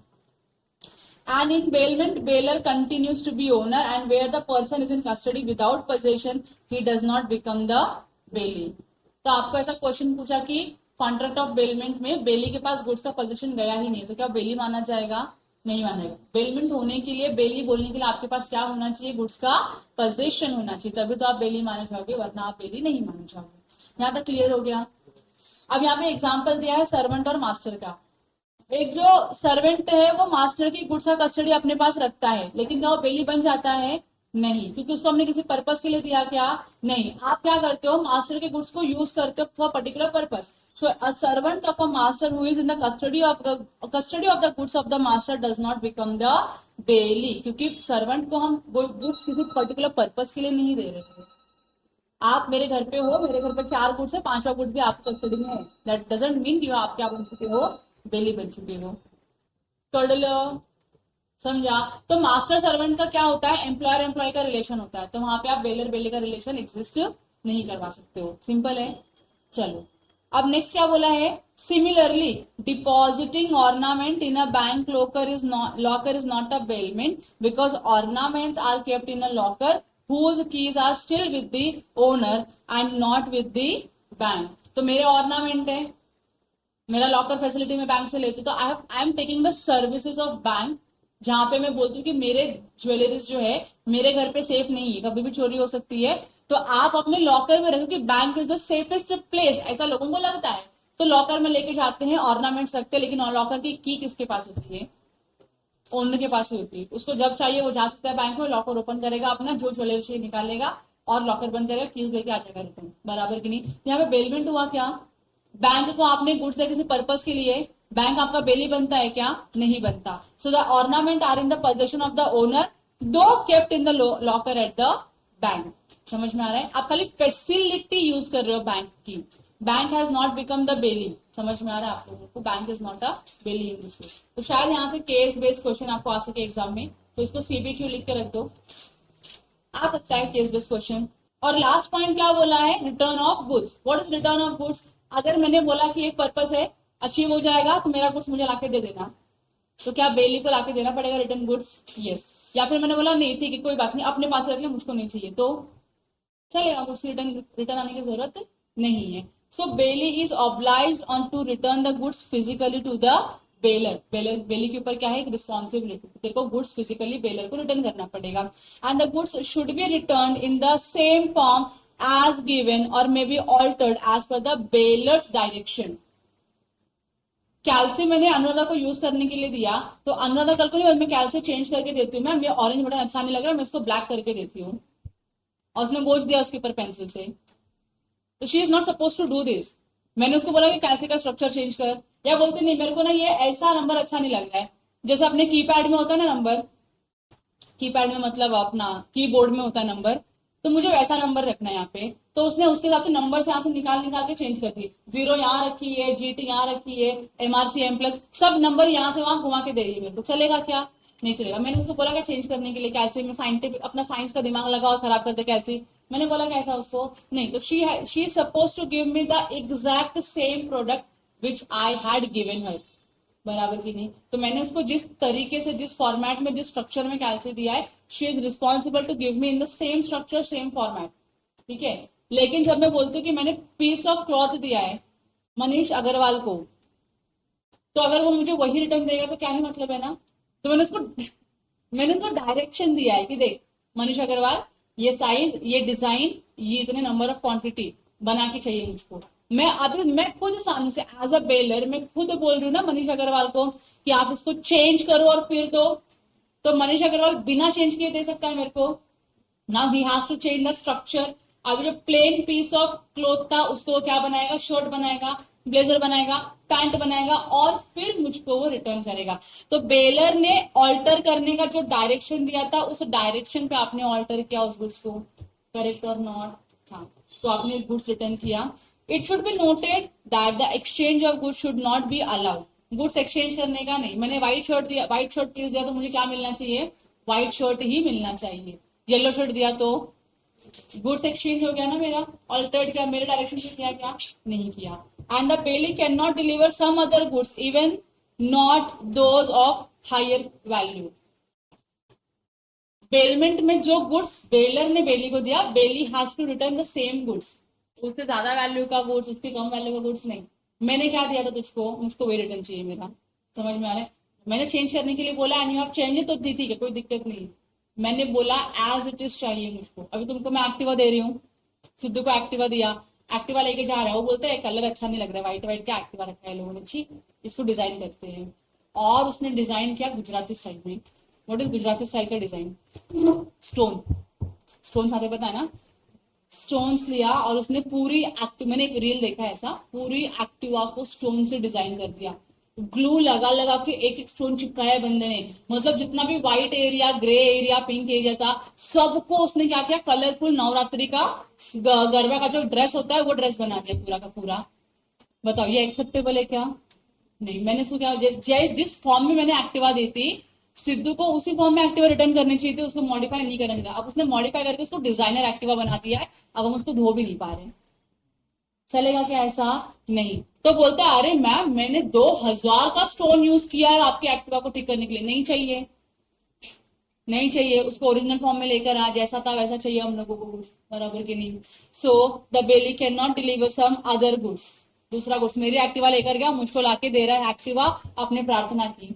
And in bailment, bailor continues to be owner, and where the person is in custody without possession, he does not become the bailey. तो आपको ऐसा question पूछा कि contract of bailment में बेली के पास गुड्स का पोजीशन गया ही नहीं, तो क्या बेली माना जाएगा? नहीं माना जाएगा। बेलमेंट होने के लिए, बेली बोलने के लिए आपके पास क्या होना चाहिए? गुड्स का पोजीशन होना चाहिए, तभी तो आप बेली माने जाओगे, वरना आप बेली नहीं माने जाओगे। यहाँ तक क्लियर हो गया? अब यहाँ पे एग्जाम्पल दिया है सर्वेंट और मास्टर का। एक जो सर्वेंट है वो मास्टर की गुड्स का कस्टडी अपने पास रखता है, लेकिन क्या वो बेली बन जाता है? नहीं, क्योंकि उसको हमने किसी पर्पस के लिए दिया क्या? नहीं। आप क्या करते हो? मास्टर के गुड्स को यूज करते हो for particular purpose. So a servant of a master who is in the custody of the goods of the master does not become the बेली, क्योंकि सर्वेंट को हम गुड्स किसी पर्टिकुलर पर्पस के लिए नहीं दे रहे थे। आप मेरे घर पे हो, मेरे घर पे 4 गुड्स है, 5वां गुड्स भी आपकी कस्टडी में है, दैट डजंट मीन यू आप क्या बन चुके हो? बेली बन चुके हो। कर लो, समझा? तो मास्टर सर्वेंट का क्या होता है? एम्प्लॉयर एम्प्लॉय का रिलेशन होता है, तो वहां पे आप बेलर बेली का रिलेशन एग्जिस्ट नहीं करवा सकते हो। सिंपल है। चलो, अब नेक्स्ट क्या बोला है? Similarly depositing ornament in a bank locker is not a bailment because ornaments are kept in a locker whose keys are still with the owner and not with the bank. तो मेरे ornament है, मेरा locker facility में bank से लेती हूँ, तो I am taking the services of bank, जहां पे मैं बोलती हूँ कि मेरे ज्वेलरीज जो है मेरे घर पे सेफ नहीं है, कभी भी चोरी हो सकती है, तो आप अपने लॉकर में रखो कि bank is the safest place, ऐसा लोगों को लगता है, तो लॉकर में लेके जाते हैं, ऑर्नामेंट्स रखते हैं, लेकिन लॉकर की किसके पास होती है? ओनर के पास ही होती है। उसको जब चाहिए वो जा सकता है बैंक में, लॉकर ओपन करेगा, अपना जो ज्वेलरी चाहिए निकालेगा और लॉकर बंद करेगा, कीज लेके आ जाएगा रिटर्न। बराबर की नहीं? यहाँ पे बेलमेंट हुआ क्या? बैंक को आपने गुड्स दिया किसी पर्पस के लिए, बैंक आपका बेली बनता है क्या? नहीं बनता। So the ornament are in the possession of the owner though kept in the locker at the bank. समझ में आ रहा है? आप खाली फैसिलिटी यूज कर रहे हो बैंक की, bank has not become the bailee. समझ में आ रहा है आप लोगों को? Bank is not a bailee in this case. तो शायद यहाँ से केस बेस्ड क्वेश्चन आपको आ सके एग्जाम में, तो इसको सीबीक्यू लिख के रख दो, आ सकता है केस बेस्ड क्वेश्चन। और लास्ट पॉइंट क्या बोला है? Return of goods. What is return of goods? अगर मैंने बोला कि एक पर्पस है, अचीव हो जाएगा तो मेरा गुड्स मुझे लाके दे देना, तो क्या बेली को लाके देना पड़ेगा रिटर्न गुड्स? यस। या फिर मैंने बोला नहीं ठीक है कोई बात नहीं, अपने पास रख ले, मुझको नहीं चाहिए, तो चलेगा, मुझको रिटर्न आने की जरूरत नहीं है। So bailee is obliged on to return the goods physically to the bailor. Bailee के ऊपर क्या है? एक रिस्पॉन्सिबिलिटी, तेरे को गुड्स फिजिकली बेलर को रिटर्न करना पड़ेगा। And the goods should be return in the same form as given or may be altered as per the bailor's direction. कैल्सी मैंने अनुराधा को यूज करने के लिए दिया, तो अनुराधा कल को नहीं, मैं कैल्सी चेंज करके देती हूँ, मैं ऑरेंज बटन अच्छा नहीं लग रहा, मैं इसको ब्लैक करके देती हूँ, और उसने गोच दिया उसके ऊपर पेंसिल से, तो she is not suppose to do this. मैंने उसको बोला कि कैल्सी का स्ट्रक्चर चेंज कर, या बोलती नहीं मेरे को ना ये ऐसा नंबर अच्छा नहीं लग रहा है, जैसे अपने कीपैड में होता है ना नंबर, कीपैड में मतलब अपना कीबोर्ड में होता है नंबर, तो मुझे वैसा नंबर रखना है यहाँ पे, तो उसने उसके हिसाब से नंबर से यहाँ से निकाल के चेंज कर दी, 0 यहाँ रखी है, GT यहाँ रखी है, MRC M+, सब नंबर यहाँ से वहां घुमा के दे रही है मेरे को, चलेगा क्या? नहीं चलेगा। मैंने उसको बोला कि चेंज करने के लिए कैल्सी में साइंटिफिक अपना साइंस का दिमाग लगा और खराब कर दे कैल्सी, मैंने बोला कैसा उसको नहीं, तो she is suppose to give me the exact same product which I had given her. बराबर की नहीं? तो मैंने उसको जिस तरीके से, जिस फॉर्मेट में, जिस स्ट्रक्चर में कैल्सी दिया है, she is responsible to give me in the same structure same format. ठीक है, लेकिन जब मैं बोलती हूँ कि मैंने पीस ऑफ क्लॉथ दिया है मनीष अग्रवाल को, तो अगर वो मुझे वही रिटर्न देगा तो क्या ही मतलब है ना। तो मैंने उसको डायरेक्शन दिया है कि देख मनीष अग्रवाल, ये साइज, ये डिजाइन, ये इतने नंबर ऑफ क्वांटिटी बना के चाहिए मुझको। मैं खुद सामने से एज अ बेलर मैं खुद बोल रही हूँ ना मनीष अग्रवाल को कि आप इसको चेंज करो और फिर दो। तो मनीष अग्रवाल बिना चेंज किए दे सकता है मेरे को। Now he has to change the structure. अब जो प्लेन पीस ऑफ क्लोथ था उसको वो क्या बनाएगा, शर्ट बनाएगा, ब्लेजर बनाएगा, पैंट बनाएगा और फिर मुझको वो रिटर्न करेगा। तो बेलर ने ऑल्टर करने का जो डायरेक्शन दिया था उस डायरेक्शन पे आपने ऑल्टर किया उस गुड्स को, करेक्ट और नॉट। हाँ, तो आपने गुड्स रिटर्न किया। It should be noted that the exchange of goods should not be allowed. Goods exchange करने का नहीं। मैंने व्हाइट शर्ट दिया, व्हाइट शर्ट पीस दिया तो मुझे क्या मिलना चाहिए, व्हाइट शर्ट ही मिलना चाहिए। येलो शर्ट दिया तो गुड्स एक्सचेंज हो गया ना मेरा, ऑल्टर्ड किया, मेरे डायरेक्शन से किया, क्या नहीं किया। And the bailee can not deliver some other goods even not those of higher value. Bailment में जो गुड्स बेलर ने बेली को दिया, bailee has to return the same goods. उससे ज्यादा वैल्यू का गुड्स, उसके कम वैल्यू का गुड्स नहीं। मैंने क्या दिया था तुझको, मुझको वही रिटर्न चाहिए मेरा। समझ में आ रहा है। मैंने चेंज करने के लिए बोला एंड यू हैव चेंज तो ठीक है, कोई दिक्कत नहीं। मैंने बोला एज इट इज चाहिए मुझको। अभी तुमको मैं एक्टिवा दे रही हूँ, सिद्धू को एक्टिवा दिया, एक्टिवा लेके जा रहा है, वो बोलते हैं कलर अच्छा नहीं लग रहा है, व्हाइट व्हाइट क्या एक्टिवा रखा है लोगों ने, ठीक इसको डिजाइन करते हैं। और उसने डिजाइन किया गुजराती स्टाइल में। व्हाट इज गुजराती स्टाइल का डिजाइन, स्टोन, स्टोन आते पता है ना। स्टोन्स लिया और उसने पूरी एक्टिव, मैंने एक रील देखा है ऐसा, पूरी एक्टिवा को स्टोन से डिजाइन कर दिया। ग्लू लगा लगा के एक एक स्टोन चिपकाया बंदे ने। मतलब जितना भी white area, grey area, pink area था, सबको उसने क्या किया, कलरफुल नवरात्रि का गरबा का जो ड्रेस होता है वो ड्रेस बना दिया पूरा का पूरा। बताओ ये एक्सेप्टेबल है क्या। नहीं। मैंने उसको क्या, जिस फॉर्म में मैंने एक्टिवा दी थी, सिद्धू को उसी फॉर्म में एक्टिवा रिटर्न करनी चाहिए थी, उसको मॉडिफाई नहीं करना चाहिए। अब उसने मॉडिफाई करके उसको डिजाइनर एक्टिवा बना दिया है। अब हम उसको धो भी नहीं पा रहे। चलेगा क्या ऐसा, नहीं। तो बोलता है अरे मैम मैंने 2000 का स्टोन यूज किया है आपकी एक्टिवा को ठीक करने के लिए। नहीं चाहिए, नहीं चाहिए, उसको ओरिजिनल फॉर्म में लेकर आ, जैसा था वैसा चाहिए हम लोगों को, बराबर की नहीं। So the bailee can not deliver some other goods. दूसरा गुड्स मेरी एक्टिवा लेकर गया, मुझको लाके दे रहा है एक्टिवा, आपने प्रार्थना की।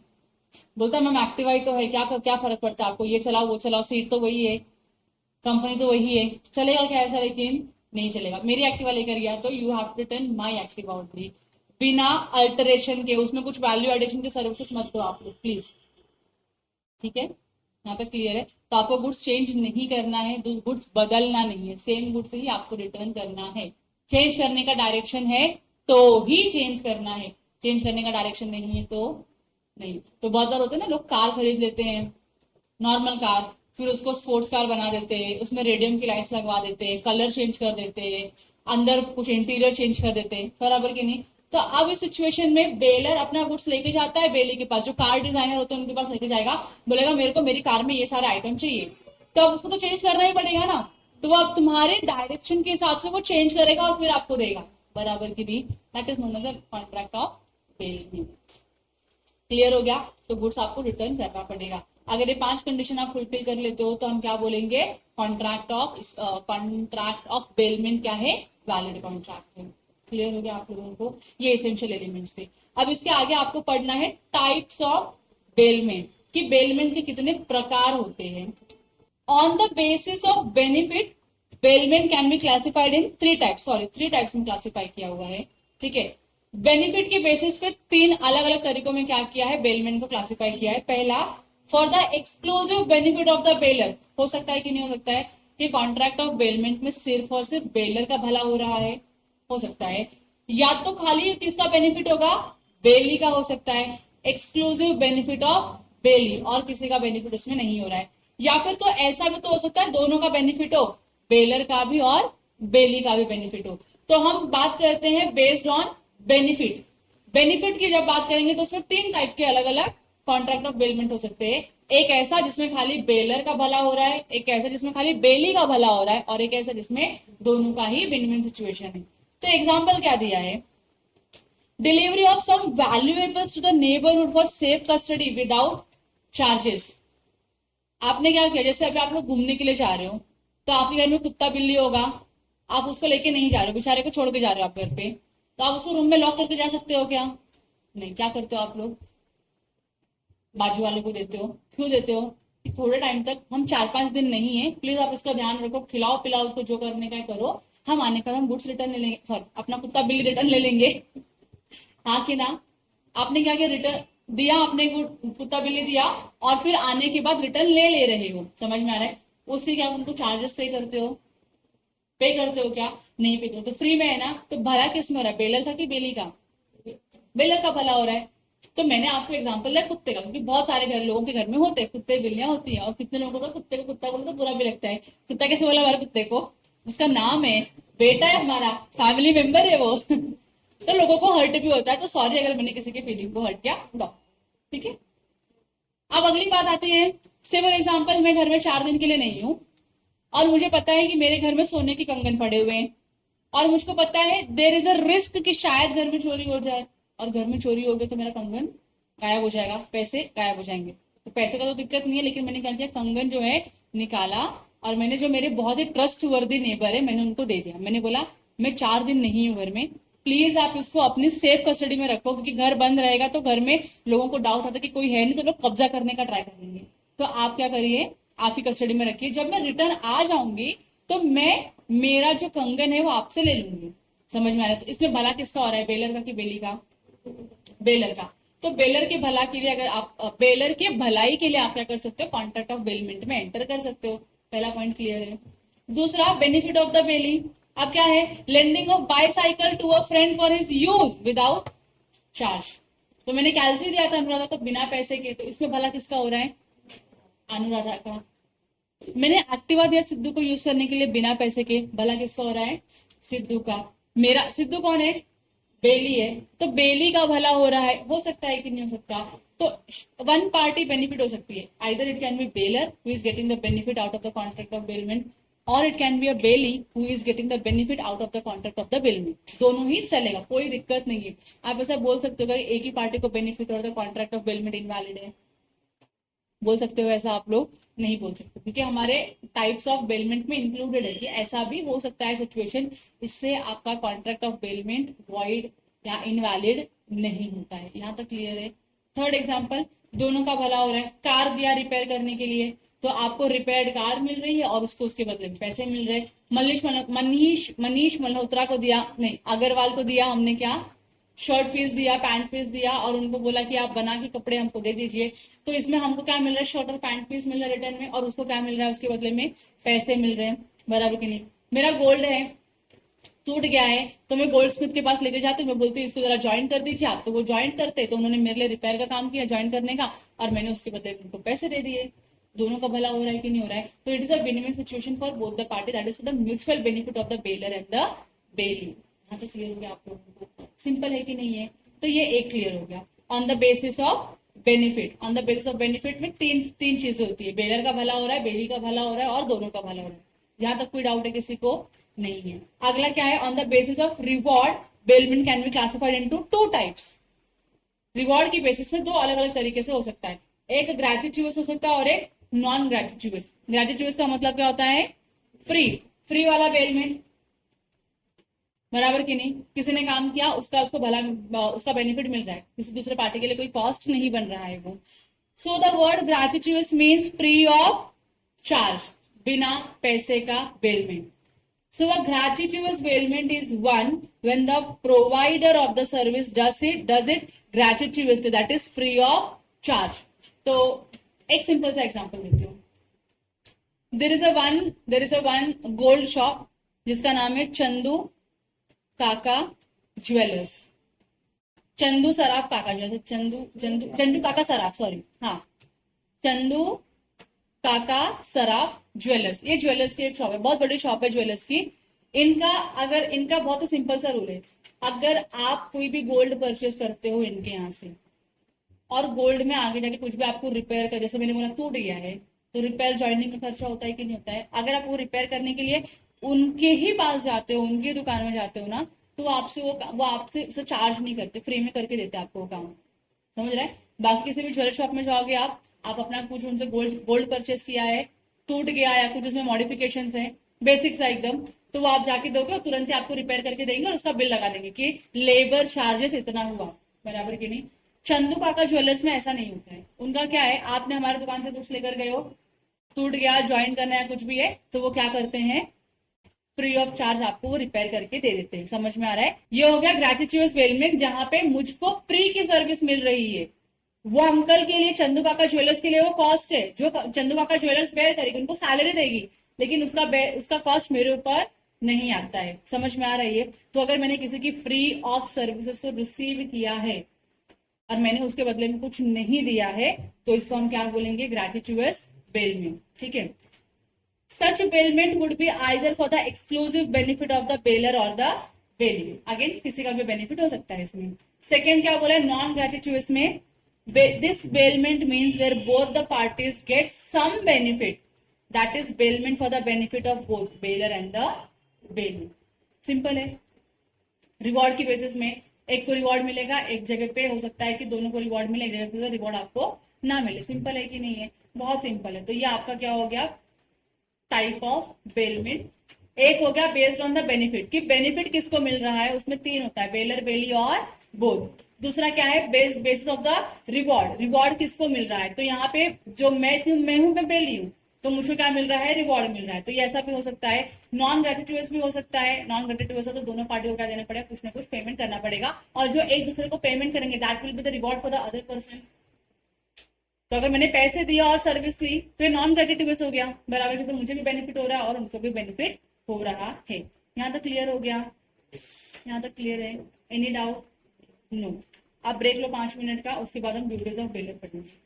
बोलता है मैम एक्टिवा ही तो है, क्या फर्क पड़ता है आपको, ये चलाओ वो चलाओ, सीट तो वही है, कंपनी तो वही है, चलेगा क्या ऐसा। लेकिन नहीं चलेगा। मेरी एक्टिवा लेकर गया तो you have to return my Activa only, बिना अल्टरेशन के। उसमें कुछ वैल्यू एडिशन के सर्विसेज मत दो आप लोग प्लीज, ठीक है। यहाँ तक क्लियर है। तो आपको गुड्स चेंज नहीं करना है, गुड्स बदलना नहीं है, सेम गुड्स ही आपको रिटर्न करना है। चेंज करने का डायरेक्शन है तो ही चेंज करना है, चेंज करने का डायरेक्शन नहीं है तो नहीं। तो बहुत बार होता है ना, लोग कार खरीद लेते हैं, नॉर्मल कार, फिर उसको स्पोर्ट्स कार बना देते हैं, उसमें रेडियम की लाइट्स लगवा देते हैं, कलर चेंज कर देते हैं, अंदर कुछ इंटीरियर चेंज कर देते हैं, बराबर की नहीं। तो अब इस सिचुएशन में बेलर अपना गुड्स लेके जाता है बेली के पास, जो कार डिजाइनर होते हैं उनके पास लेके जाएगा, बोलेगा मेरे को मेरी कार में ये सारे आइटम चाहिए। तो अब उसको तो चेंज करना ही पड़ेगा ना। तो वो अब तुम्हारे डायरेक्शन के हिसाब से वो चेंज करेगा और फिर आपको देगा, बराबर की नहीं। That is known as a contract of bail. Clear हो गया। तो गुड्स आपको रिटर्न करना पड़ेगा। अगर ये 5 कंडीशन आप फुलफिल कर लेते हो तो हम क्या बोलेंगे, कॉन्ट्रैक्ट ऑफ बेलमेंट क्या है, वैलिड कॉन्ट्रैक्ट है। क्लियर हो गया आप लोगों को। ये एसेंशियल एलिमेंट्स थे। अब इसके आगे आपको पढ़ना है टाइप्स ऑफ बेलमेंट, कि बेलमेंट के कितने प्रकार होते हैं। On the basis of benefit bailment can be classified in 3 types, sorry 3 types में क्लासिफाई किया हुआ है, ठीक है। बेनिफिट के बेसिस पे 3 अलग अलग तरीकों में क्या किया है, बेलमेंट को क्लासिफाई किया है। पहला, for the exclusive benefit of the baler. हो सकता है कि नहीं हो सकता है कि कॉन्ट्रैक्ट ऑफ बेलमेंट में सिर्फ और सिर्फ बेलर का भला हो रहा है, हो सकता है। या तो खाली किसका बेनिफिट होगा, बेली का हो सकता है, एक्सक्लूसिव बेनिफिट ऑफ बेली, और किसी का बेनिफिट उसमें नहीं हो रहा है। या फिर तो ऐसा भी तो हो सकता है दोनों का बेनिफिट हो, बेलर का भी और बेली का भी बेनिफिट हो। तो हम बात करते हैं बेस्ड ऑन बेनिफिट। बेनिफिट की जब बात करेंगे तो उसमें 3 टाइप के अलग अलग कॉन्ट्रैक्ट ऑफ बेलमेंट हो सकते हैं। एक ऐसा जिसमें खाली बेलर का भला हो रहा है, एक ऐसा जिसमें खाली बेली का भला हो रहा है, और एक ऐसा जिसमें दोनों का ही विन विन सिचुएशन है। तो एग्जाम्पल क्या दिया है, delivery of some valuables to the neighbourhood for safe custody without charges. आपने क्या किया, जैसे अभी आप लोग घूमने के लिए जा रहे हो, तो आपके घर में कुत्ता बिल्ली होगा, आप उसको लेके नहीं जा रहे हो, बेचारे को छोड़ के जा रहे हो आप घर पे, तो आप उसको रूम में लॉक करके जा सकते हो क्या, नहीं, क्या करते हो आप लोग, बाजू वाले को देते हो। क्यों देते हो, कि थोड़े टाइम तक, हम 4-5 दिन नहीं है, प्लीज आप इसका ध्यान रखो, खिलाओ पिलाओ उसको, जो करने का है करो, हम आने का हम गुड्स रिटर्न ले लेंगे, सॉरी अपना कुत्ता बिल्ली रिटर्न ले लेंगे। हाँ कि ना। आपने क्या किया, रिटर्न दिया, आपने कुत्ता बिल्ली दिया, और फिर आने के बाद रिटर्न ले रहे हो, समझ में आ रहा है। उसके क्या उनको चार्जेस पे करते हो, पे करते हो क्या, नहीं पे करते, फ्री में है ना। तो भला किस में हो रहा है, बेलर का कि बेली का, बेलर का भला हो रहा है। तो मैंने आपको एग्जांपल दिया कुत्ते का, क्योंकि बहुत सारे लोगों के घर में होते हैं कुत्ते, बिल्लियां होती हैं, और कितने लोगों को कुत्ते को कुत्ता बोलो तो बुरा भी लगता है। कुत्ता कैसे बोला हमारे कुत्ते को, उसका नाम है, बेटा है हमारा, फैमिली मेंबर है वो। तो लोगों को हर्ट भी होता है, तो सॉरी अगर मैंने किसी की फीलिंग को हर्ट किया, ठीक है। अब अगली बात आती है, से फॉर एग्जाम्पल मैं घर में 4 दिन के लिए नहीं हूँ, और मुझे पता है कि मेरे घर में सोने के कंगन पड़े हुए हैं, और मुझको पता है देर इज अ रिस्क कि शायद घर में चोरी हो जाए, और घर में चोरी हो गई तो मेरा कंगन गायब हो जाएगा, पैसे गायब हो जाएंगे। तो पैसे का तो दिक्कत नहीं है, लेकिन मैंने क्या किया, कंगन जो है निकाला, और मैंने जो मेरे बहुत ही ट्रस्ट वर्दी नेबर है मैंने उनको दे दिया। मैंने बोला मैं 4 दिन नहीं हूँ घर में, प्लीज आप इसको अपनी सेफ कस्टडी में रखो, क्योंकि घर बंद रहेगा तो घर में लोगों को डाउट होता है कि कोई है नहीं, तो लोग कब्जा करने का ट्राई करेंगे। तो आप क्या करिए, आपकी कस्टडी में रखिए, जब मैं रिटर्न आ जाऊंगी तो मैं मेरा जो कंगन है वो आपसे ले लूंगी। समझ में आ रहा है। तो इसमें भला किसका हो रहा है, बेलर का कि बेली का, बेलर का। तो बेलर के भला के लिए, अगर आप बेलर के भलाई के लिए आप क्या कर सकते हो, कॉन्ट्रैक्ट ऑफ बेलमेंट में एंटर कर सकते हो। पहला पॉइंट क्लियर है। दूसरा, बेनिफिट ऑफ द बेली। अब क्या है, lending of bicycle to a friend for his use without charge. तो मैंने कैल्सी दिया था अनुराधा को बिना पैसे के, तो इसमें भला किसका हो रहा है, अनुराधा का। मैंने एक्टिवा दिया सिद्धू को यूज करने के लिए बिना पैसे के, भला किसका हो रहा है, सिद्धू का। मेरा सिद्धू कौन है, बेली है, तो बेली का भला हो रहा है, हो सकता है कि नहीं हो सकता। तो वन पार्टी बेनिफिट हो सकती है, either it can be bailor who is getting the benefit out of the contract of bailment, or it can be a bailee who is getting the benefit out of the contract of the bailment. दोनों ही चलेगा, कोई दिक्कत नहीं है। आप ऐसा बोल सकते हो कि एक ही पार्टी को बेनिफिट और the contract of bailment invalid है, बोल सकते हो ऐसा आप लोग, नहीं बोल सकते, क्योंकि हमारे टाइप्स ऑफ बेलमेंट में इंक्लूडेड है कि ऐसा भी हो सकता है सिचुएशन, इससे आपका कॉन्ट्रैक्ट ऑफ बेलमेंट वॉइड या इनवैलिड नहीं होता है। यहाँ तक क्लियर है। थर्ड एग्जाम्पल, दोनों का भला हो रहा है, कार दिया रिपेयर करने के लिए, तो आपको रिपेयर्ड कार मिल रही है और उसको उसके बदले में पैसे मिल रहे हैं। मनीष मल्होत्रा को दिया, नहीं अग्रवाल को दिया हमने क्या, शर्ट पीस दिया, पैंट पीस दिया, और उनको बोला कि आप बना के कपड़े हमको दे दीजिए। तो इसमें हमको क्या मिल रहा है, शर्ट और पैंट पीस मिल रहा है रिटर्न में, और उसको क्या मिल रहा है, उसके बदले में पैसे मिल रहे हैं, बराबर कि नहीं। मेरा गोल्ड है, टूट गया है, तो मैं गोल्ड स्मिथ के पास लेके जाती हूँ, मैं बोलती हूँ इसको जरा ज्वाइन कर दीजिए आप, तो वो ज्वाइन करते, तो उन्होंने मेरे लिए रिपेयर का काम किया ज्वाइन करने का, और मैंने उसके बदले में उनको पैसे दे दिए। दोनों का भला हो रहा है कि नहीं हो रहा है। तो it is a win win situation for both the party, that is for the mutual benefit of the baler and the बेली। यहाँ तो क्लियर हो गया आप लोगों को, सिंपल है कि नहीं है। तो ये एक क्लियर हो गया। On the basis of benefit, on the basis of benefit में तीन चीजें होती है, बेलर का भला हो रहा है, बेली का भला हो रहा है, और दोनों का भला हो रहा है। यहाँ तक कोई डाउट है किसी को, नहीं है। अगला क्या है, on the basis of reward bailment can be classified into 2 types. Reward की बेसिस में 2 अलग अलग तरीके से हो सकता है, एक ग्रेटिट्यूस हो सकता है और एक नॉन ग्रेटिट्यूस। ग्रेटिट्यूस का मतलब क्या होता है, फ्री वाला बेलमेंट, बराबर कि नहीं, किसी ने काम किया उसका उसको भला उसका बेनिफिट मिल रहा है, किसी दूसरे पार्टी के लिए कोई कॉस्ट नहीं बन रहा है वो। So the word gratuitous means free of charge, बिना पैसे का bailment. So a gratuitous bailment is one when the provider of the service does it gratuitously, that is free of charge. तो एक सिंपल सा एग्जांपल देती हूँ। there is a one gold shop जिसका नाम है चंदू काका ज्वेलर्स, चंदू सराफ काका ज्वेलर्स, चंदू काका सराफ, सॉरी, हाँ, चंदू काका सराफ ज्वेलर्स। ये ज्वेलर्स की एक शॉप है, बहुत बड़ी शॉप है ज्वेलर्स की। इनका बहुत ही सिंपल सा रूल है, अगर आप कोई भी गोल्ड परचेस करते हो इनके यहाँ से, और गोल्ड में आगे जाके कुछ भी आपको रिपेयर कर, जैसे मैंने बोला टूट गया है, तो रिपेयर ज्वाइनिंग का खर्चा होता है कि नहीं होता है। अगर आप वो रिपेयर करने के लिए उनके ही पास जाते हो, उनकी दुकान में जाते हो ना, तो वो आपसे उसे चार्ज नहीं करते, फ्री में करके देते आपको वो काम, समझ रहे हैं। बाकी किसी भी ज्वेलर शॉप में जाओगे आप अपना कुछ उनसे गोल्ड परचेस किया है, टूट गया या कुछ उसमें मॉडिफिकेशन है, बेसिक सा एकदम, तो वो आप जाके दोगे और तुरंत ही आपको रिपेयर करके देंगे और उसका बिल लगा देंगे कि लेबर चार्जेस इतना हुआ। बराबर कि नहीं। चंदू काका ज्वेलर्स में ऐसा नहीं होता है। उनका क्या है, आपने हमारी दुकान से कुछ लेकर गए हो, टूट गया, ज्वाइन करना है, कुछ भी है, तो वो क्या करते हैं, फ्री ऑफ चार्ज आपको वो रिपेयर करके दे देते हैं। समझ में आ रहा है। ये हो गया ग्रेटिट्यूअस बेलमेंट, जहां पे मुझको फ्री की सर्विस मिल रही है। वो अंकल के लिए, चंदू काका ज्वेलर्स के लिए वो कॉस्ट है, जो चंदू काका ज्वेलर्स बेयर करेगी, उनको सैलरी देगी, लेकिन उसका कॉस्ट मेरे ऊपर नहीं आता है। समझ में आ रही है। तो अगर मैंने किसी की फ्री ऑफ सर्विसेज को रिसीव किया है और मैंने उसके बदले में कुछ नहीं दिया है, तो इसको हम क्या बोलेंगे, ग्रेटिट्यूअस बेलमेंट। ठीक है। Such bailment would be either for the exclusive benefit of the bailer or the bailee. Again, किसी का भी benefit हो सकता है इसमें। Second क्या बोला है, non gratuitous में, this bailment means where both the parties get some benefit. That is bailment for the benefit of both bailer and the bailee. Simple है। रिवॉर्ड की बेसिस में एक को रिवॉर्ड मिलेगा, एक जगह पे हो सकता है कि दोनों को रिवॉर्ड मिले, एक जगह पे रिवॉर्ड आपको ना मिले। सिंपल है कि नहीं है, बहुत सिंपल है। तो ये आपका क्या हो गया, टाइप ऑफ बेलमेंट। एक हो गया बेस्ड ऑन द बेनिफिट, कि बेनिफिट किसको मिल रहा है, उसमें तीन होता है, बेलर, बेली और बोथ। दूसरा क्या है, basis of the reward, reward किसको मिल रहा है, तो यहाँ पे जो मैं हूं मैं बेली हूं, तो मुझे क्या मिल रहा है, रिवॉर्ड मिल रहा है। तो ये ऐसा भी हो सकता है। नॉन ग्रेटिट्यूअस भी हो सकता है। नॉन ग्रेटिट्यूअस तो दोनों पार्टी को क्या देना पड़ेगा, कुछ ना कुछ पेमेंट करना पड़ेगा, और जो एक दूसरे को पेमेंट करेंगे that will be the reward for the other person. तो अगर मैंने पैसे दिया और सर्विस ली तो ये नॉन ग्रेटिट्यूअस हो गया, बराबर से। तो मुझे भी बेनिफिट हो रहा है और उनको भी बेनिफिट हो रहा है। यहाँ तक क्लियर हो गया, यहाँ तक क्लियर है। Any doubt? नो। अब ब्रेक लो 5 मिनट का, उसके बाद हम ड्यूटीज ऑफ बेलर पढ़ेंगे।